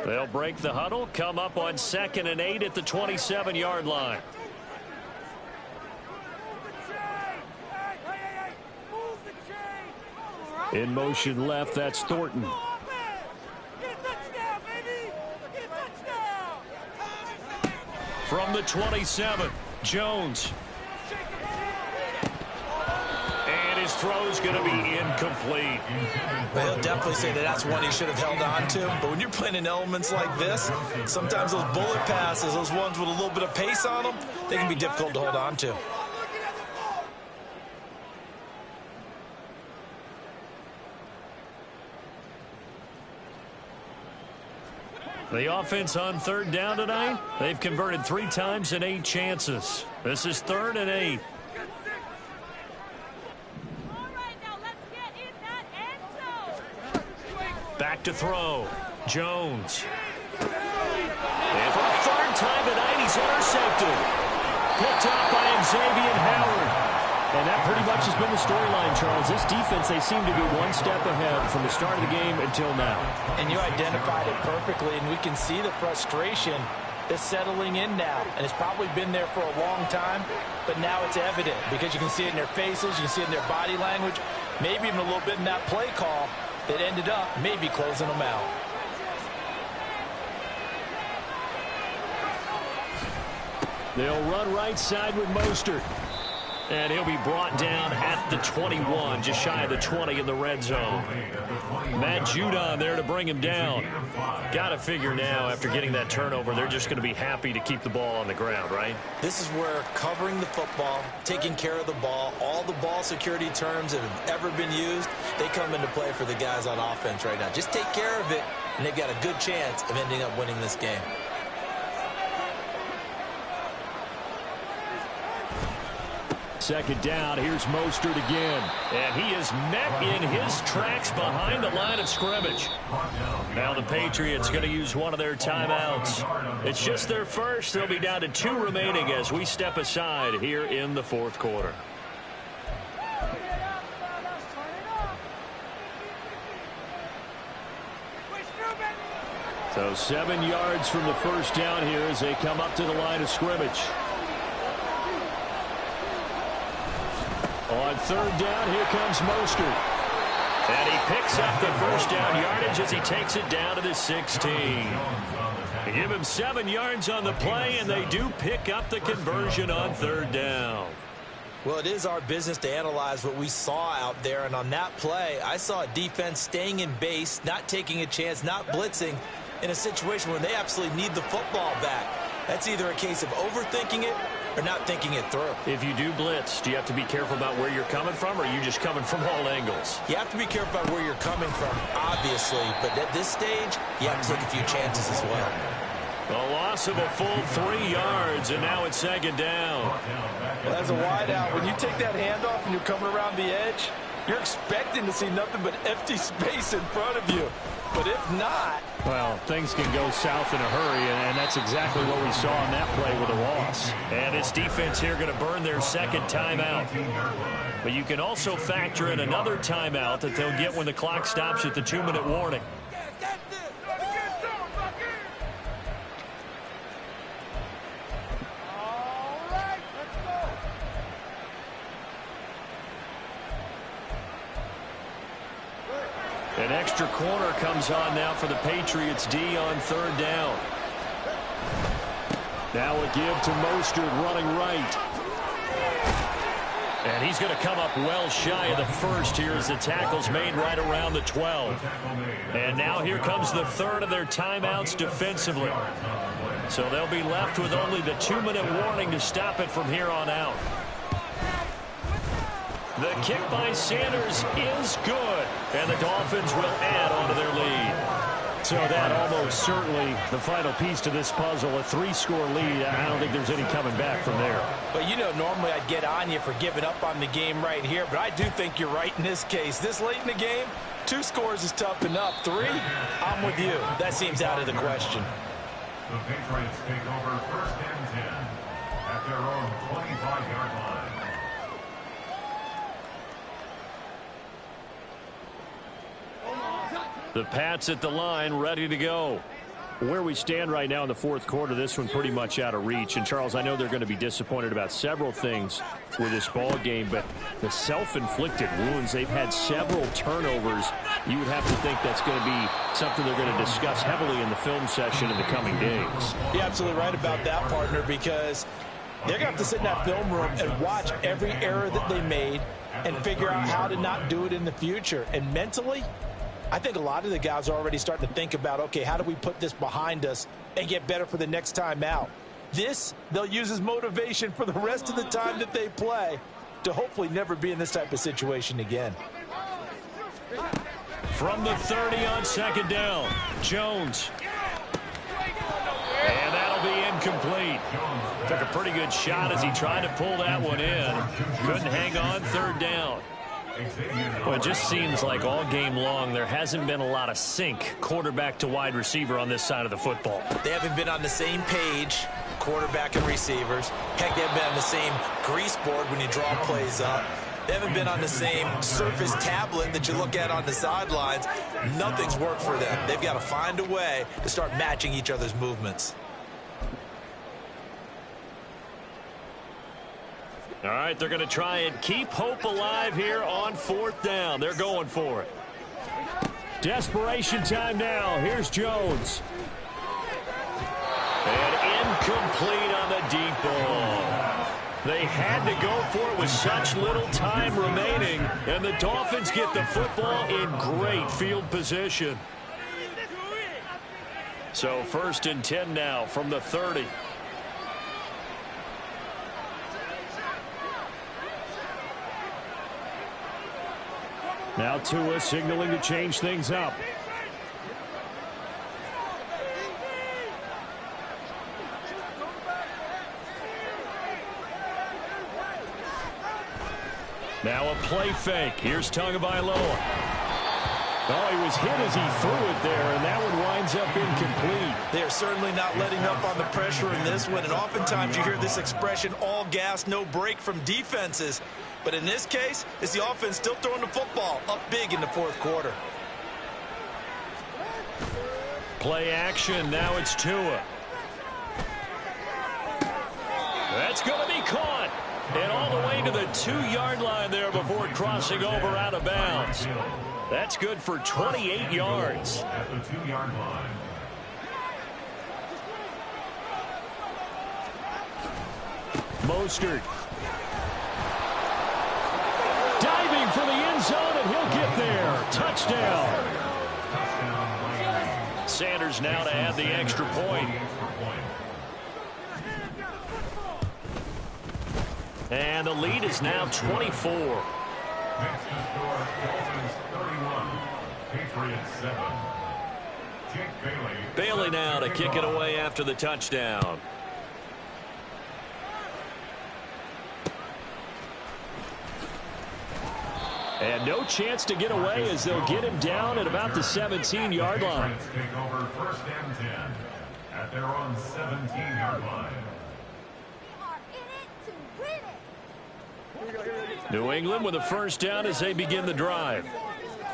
They'll break the huddle, come up on 2nd and 8 at the 27-yard line. In motion left, that's Thornton. From the 27, Jones. And his throw's going to be incomplete. They'll definitely say that that's one he should have held on to. But when you're playing in elements like this, sometimes those bullet passes, those ones with a little bit of pace on them, they can be difficult to hold on to. The offense on 3rd down tonight, they've converted 3 times in 8 chances. This is 3rd and 8. Back to throw. Jones. And for the 3rd time tonight, he's intercepted. Picked up by Xavier Howard. And that pretty much has been the storyline, Charles. This defense, they seem to be one step ahead from the start of the game until now. And you identified it perfectly, and we can see the frustration that's settling in now. And it's probably been there for a long time, but now it's evident because you can see it in their faces, you can see it in their body language, maybe even a little bit in that play call that ended up maybe closing them out. They'll run right side with Mostert. And he'll be brought down at the 21, just shy of the 20 in the red zone. Matt Judon there to bring him down. Got to figure now, after getting that turnover, they're just going to be happy to keep the ball on the ground, right? This is where covering the football, taking care of the ball, all the ball security terms that have ever been used, they come into play for the guys on offense right now. Just take care of it, and they've got a good chance of ending up winning this game. Second down, here's Mostert again. And he is met in his tracks behind the line of scrimmage. Now the Patriots going to use one of their timeouts. It's just their first. They'll be down to 2 remaining as we step aside here in the fourth quarter. So 7 yards from the first down here as they come up to the line of scrimmage. On third down, here comes Mostert. And he picks up the first down yardage as he takes it down to the 16. They give him 7 yards on the play, and they do pick up the conversion on third down. Well, it is our business to analyze what we saw out there, and on that play, I saw a defense staying in base, not taking a chance, not blitzing, in a situation where they absolutely need the football back. That's either a case of overthinking it or not thinking it through. If you do blitz, do you have to be careful about where you're coming from, or are you just coming from all angles? You have to be careful about where you're coming from, obviously, but at this stage, you have to take a few chances as well. A loss of a full 3 yards, and now it's second down. Well, as a wideout, when you take that handoff and you're coming around the edge, you're expecting to see nothing but empty space in front of you. But if not... Well, things can go south in a hurry, and that's exactly what we saw on that play with a loss. And this defense here going to burn their second timeout. But you can also factor in another timeout that they'll get when the clock stops at the 2-minute warning. An extra corner comes on now for the Patriots D on third down. Now a give to Mostert running right. And he's going to come up well shy of the first here as the tackle's made right around the 12. And now here comes the third of their timeouts defensively. So they'll be left with only the 2-minute warning to stop it from here on out. The kick by Sanders is good, and the Dolphins will add on to their lead. So that almost certainly the final piece to this puzzle, a 3-score lead. I don't think there's any coming back from there. But, you know, normally I'd get on you for giving up on the game right here, but I do think you're right in this case. This late in the game, 2 scores is tough enough. 3, I'm with you. That seems out of the question. The Patriots take over first and 10 at their own 25-yard line. The Pats at the line, ready to go. Where we stand right now in the fourth quarter, this one pretty much out of reach. And, Charles, I know they're going to be disappointed about several things with this ball game, but the self-inflicted wounds, they've had several turnovers. You would have to think that's going to be something they're going to discuss heavily in the film session in the coming days. You're absolutely right about that, partner, because they're going to have to sit in that film room and watch every error that they made and figure out how to not do it in the future. And mentally, I think a lot of the guys are already starting to think about, okay, how do we put this behind us and get better for the next time out? This, they'll use as motivation for the rest of the time that they play to hopefully never be in this type of situation again. From the 30 on second down, Jones. And that'll be incomplete. Took a pretty good shot as he tried to pull that one in. Couldn't hang on third down. Well, it just seems like all game long there hasn't been a lot of sync quarterback to wide receiver on this side of the football. They haven't been on the same page, quarterback and receivers. Heck, they haven't been on the same grease board when you draw plays up. They haven't been on the same Surface tablet that you look at on the sidelines. Nothing's worked for them. They've got to find a way to start matching each other's movements. All right, they're going to try and keep hope alive here on fourth down. They're going for it. Desperation time now. Here's Jones. And incomplete on the deep ball. They had to go for it with such little time remaining, and the Dolphins get the football in great field position. So 1st and 10 now from the 30. Now Tua signaling to change things up. Now a play fake. Here's Tagovailoa. Oh, he was hit as he threw it there, and that one winds up incomplete. They're certainly not letting up on the pressure in this one, and oftentimes you hear this expression, all gas, no break from defenses. But in this case, it's the offense still throwing the football up big in the 4th quarter. Play action. Now it's Tua. That's going to be caught. And all the way to the 2-yard line there before crossing over out of bounds. That's good for 28 yards. At the 2-yard line. Mostert. Diving for the end zone, and he'll get there. Touchdown. Sanders now to add the extra point. And the lead is now 24. Next to score, Dolphins 31, Patriots 7. Jake Bailey now to kick it away after the touchdown. And no chance to get away as they'll get him down at about the 17-yard line. Take over 1st and 10 at their own 17-yard line. New England with a 1st down as they begin the drive.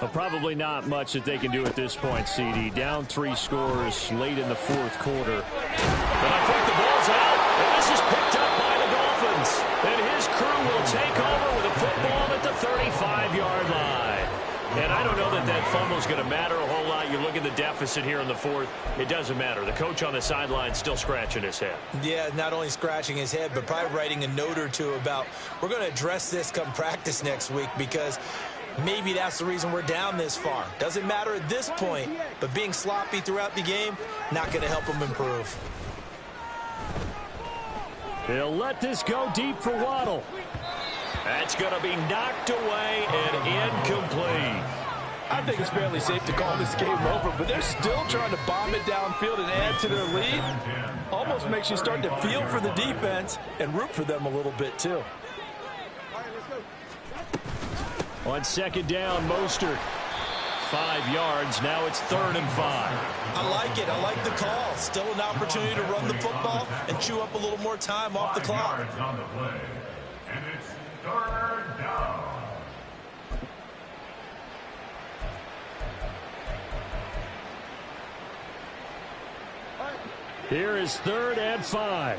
Well, probably not much that they can do at this point, CD. Down 3 scores late in the 4th quarter. But I think the ball's out, and this is picked up by the Dolphins. And his crew will take over with a football at the 35-yard line. And I don't know that that fumble's going to matter a whole lot. You look at the deficit here in the 4th. It doesn't matter. The coach on the sideline still scratching his head. Yeah, not only scratching his head, but probably writing a note or two about, we're going to address this come practice next week, because maybe that's the reason we're down this far. Doesn't matter at this point, but being sloppy throughout the game, not going to help him improve. They'll let this go deep for Waddle. That's going to be knocked away and incomplete. I think it's fairly safe to call this game over, but they're still trying to bomb it downfield and add to their lead. Almost makes you start to feel for the defense and root for them a little bit, too. On 2nd down, Mostert. 5 yards. Now it's 3rd and 5. I like it. I like the call. Still an opportunity to run the football and chew up a little more time off the clock. 5 yards on the play, and it's 3rd down. Here is 3rd and 5.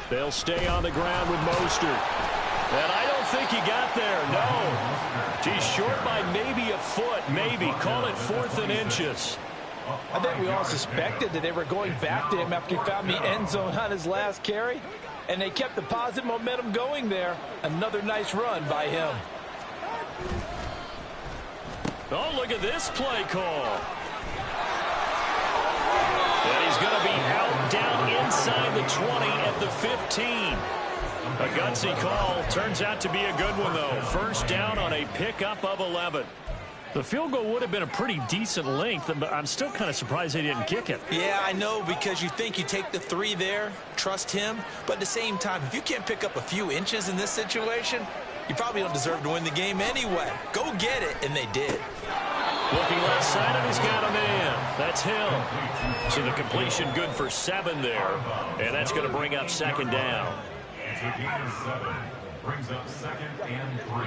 They'll stay on the ground with Mostert. And I don't think he got there, no. He's short by maybe a foot, maybe. Call it 4th and inches. I think we all suspected that they were going back to him after he found the end zone on his last carry, and they kept the positive momentum going there. Another nice run by him. Oh, look at this play call. And he's going to be out down inside the 20 at the 15. A gutsy call. Turns out to be a good one, though. 1st down on a pickup of 11. The field goal would have been a pretty decent length, but I'm still kind of surprised they didn't kick it. Yeah, I know, because you think you take the 3 there, trust him. But at the same time, if you can't pick up a few inches in this situation, you probably don't deserve to win the game anyway. Go get it, and they did. Looking left side, and he's got a man. That's Hill. So the completion good for 7 there. And that's going to bring up 2nd down. It's a gain of 7. Brings up 2nd and 3.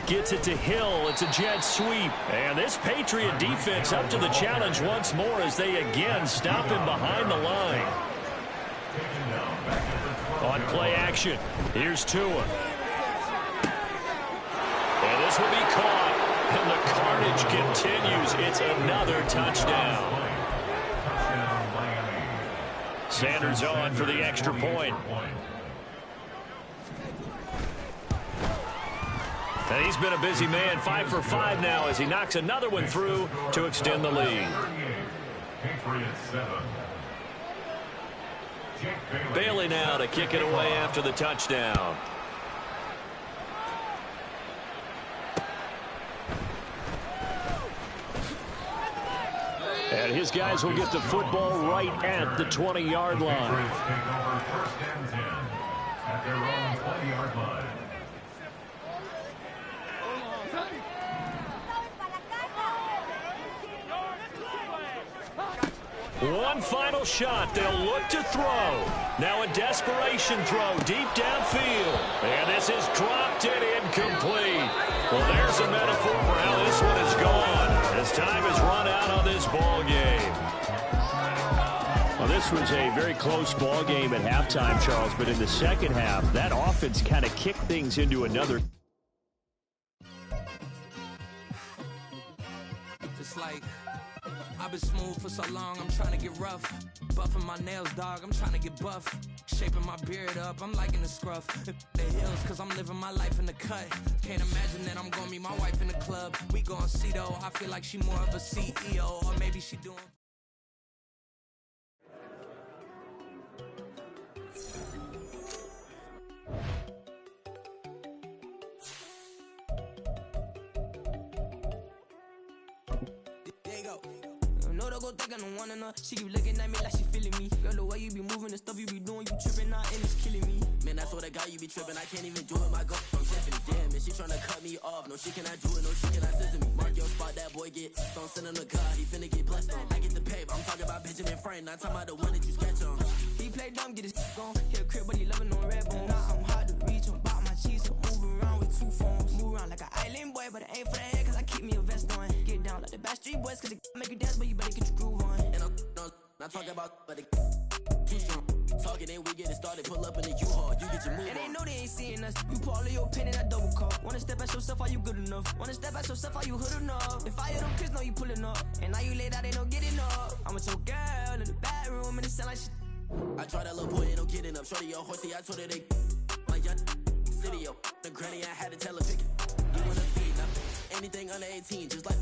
Gets it to Hill. It's a jet sweep. And this Patriot defense up to the challenge once more as they again stop him behind the line. On play action, here's Tua. And this will be caught. And the carnage continues. It's another touchdown. Sanders on for the extra point. And he's been a busy man, 5 for 5 now as he knocks another one through to extend the lead. Bailey now to kick it away after the touchdown. And his guys will get the football right at the 20-yard line. At their own 20-yard line. One final shot. They'll look to throw. Now a desperation throw deep downfield. And this is dropped and incomplete. Well, there's a metaphor for how this one is gone, as time has run out on this ball game. Well, this was a very close ball game at halftime, Charles, but in the second half, that offense kind of kicked things into another. Just like I've been smooth for so long, I'm trying to get rough. Buffing my nails, dog, I'm trying to get buff. Shaping my beard up, I'm liking the scruff. The hills, cause I'm living my life in the cut. Can't imagine that I'm gonna meet my wife in the club. We gon' see though, I feel like she more of a CEO. Or maybe she doing... Go think I don't want enough. She keep looking at me like she feeling me. Girl, the way you be moving, the stuff you be doing, you tripping out and it's killing me. Man, I swear to God, you be tripping. I can't even do it. My girl from Tiffany. Damn, and she tryna cut me off. No, she cannot do it. No, she cannot scissor me. Mark your spot, that boy get. Don't send him to God. He finna get blessed on. I get the paper. I'm talking about Benjamin Frank. Not talking about the one that you sketch on. He play dumb, get his gone. Hit a crib, but he loving on red bone. Now I'm hard to reach. I'm about my cheese. I'm moving around with 2 phones. Move around like an island boy, but it ain't for the head, cause I keep me a vest on. Get down like the Backstreet Boys, cause it make you dance, but you better get your groove on. Not talking about, but too strong. Talking and we get it started. Pull up in the U-Haul. You get your move on. And they know they ain't seeing us. You pull all of your pin in that double cup. Wanna step at yourself, are you good enough? Wanna step at yourself, are you hood enough? If I hear them kids, know you pulling up. And now you laid out, they don't get enough. I'm with your girl in the bedroom and it sound like shit. I tried that little boy, ain't no getting up. Shorty, your horsey, I told her they my young city, yo. The granny, I had to tell her pick it. You wanna feed, anything under 18, just like